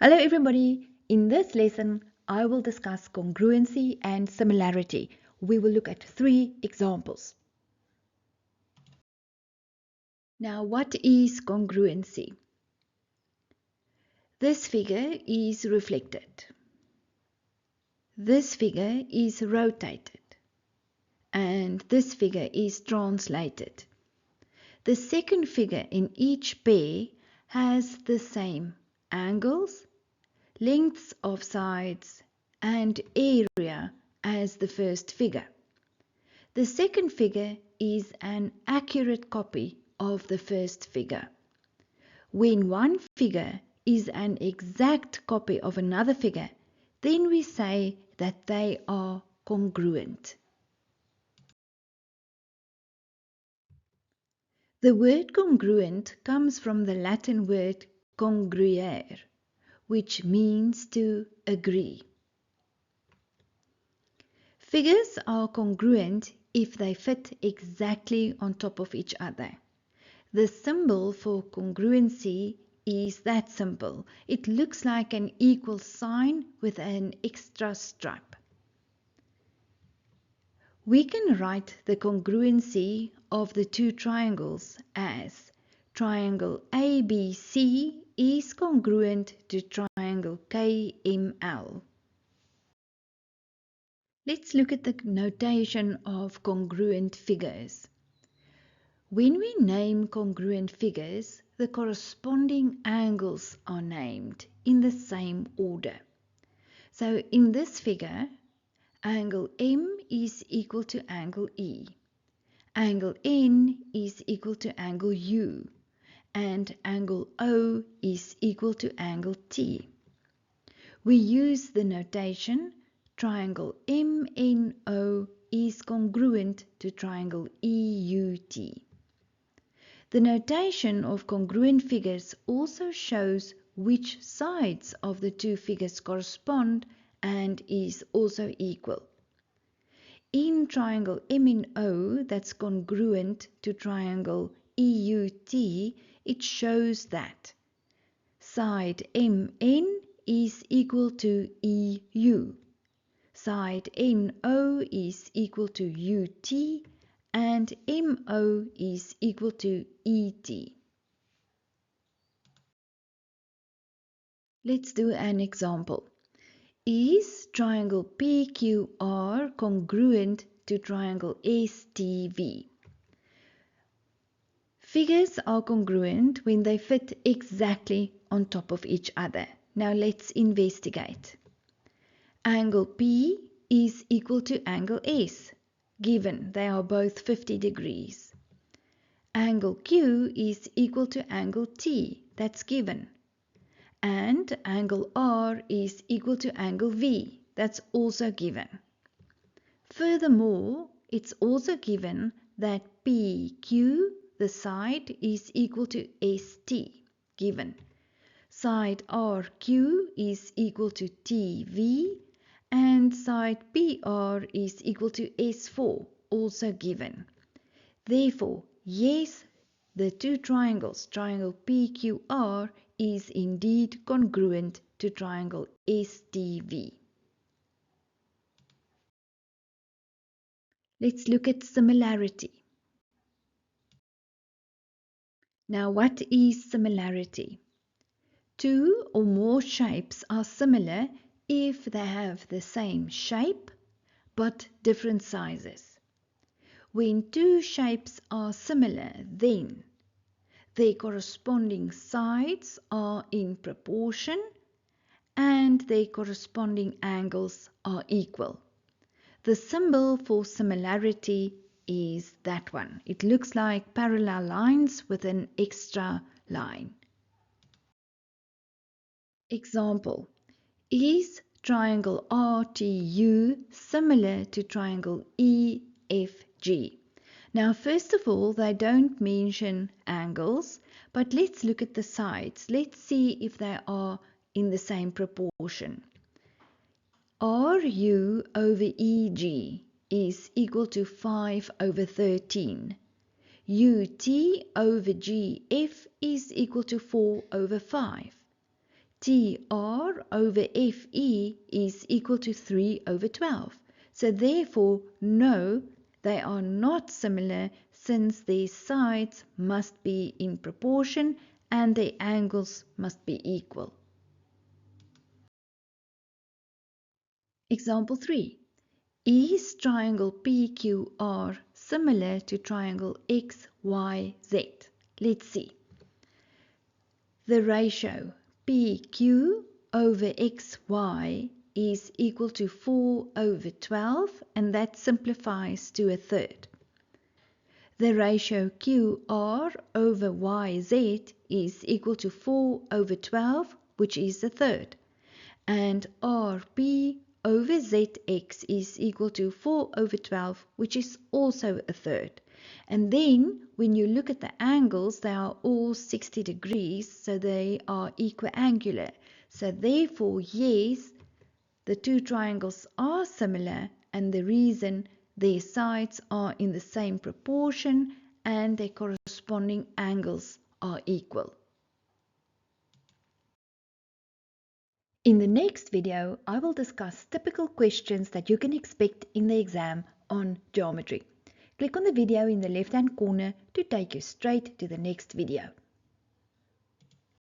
Hello everybody, in this lesson I will discuss congruency and similarity. We will look at 3 examples. Now what is congruency? This figure is reflected. This figure is rotated. And this figure is translated. The second figure in each pair has the same angles, lengths of sides and area as the first figure. The second figure is an accurate copy of the first figure. When one figure is an exact copy of another figure, then we say that they are congruent. The word congruent comes from the Latin word congruere, which means to agree. Figures are congruent if they fit exactly on top of each other. The symbol for congruency is that symbol. It looks like an equal sign with an extra stripe. We can write the congruency of the two triangles as triangle ABC is congruent to triangle KML. Let's look at the notation of congruent figures. When we name congruent figures, the corresponding angles are named in the same order. So in this figure, angle M is equal to angle E, angle N is equal to angle U, and angle O is equal to angle T. We use the notation triangle MNO is congruent to triangle EUT. The notation of congruent figures also shows which sides of the two figures correspond and is also equal. In triangle MNO that's congruent to triangle EUT, it shows that side MN is equal to EU, side NO is equal to UT, and MO is equal to ET. Let's do an example. Is triangle PQR congruent to triangle STV? Figures are congruent when they fit exactly on top of each other. Now let's investigate. Angle P is equal to angle S, given they are both 50 degrees. Angle Q is equal to angle T, that's given. And angle R is equal to angle V, that's also given. Furthermore, it's also given that PQ, the side, is equal to ST, given. Side RQ is equal to TV, and side PR is equal to S4, also given. Therefore, yes, the two triangles, triangle PQR, is indeed congruent to triangle STV. Let's look at similarity. Now, what is similarity? Two or more shapes are similar if they have the same shape but different sizes. When two shapes are similar, then their corresponding sides are in proportion and their corresponding angles are equal. The symbol for similarity is that one. It looks like parallel lines with an extra line. Example: is triangle RTU similar to triangle EFG? Now, first of all, they don't mention angles, but let's look at the sides. Let's see if they are in the same proportion. RU over EG is equal to 5 over 13. UT over GF is equal to 4 over 5. TR over FE is equal to 3 over 12. So therefore, no, they are not similar since their sides must be in proportion and their angles must be equal. Example 3. Is triangle PQR similar to triangle XYZ? Let's see. The ratio PQ over XY is equal to 4 over 12, and that simplifies to a third. The ratio QR over YZ is equal to 4 over 12, which is a third. And RP over ZX is equal to 4 over 12, which is also a third. And then when you look at the angles, they are all 60 degrees, so they are equiangular. So therefore, yes, the two triangles are similar, and the reason their sides are in the same proportion and their corresponding angles are equal. In the next video, I will discuss typical questions that you can expect in the exam on geometry. Click on the video in the left-hand corner to take you straight to the next video.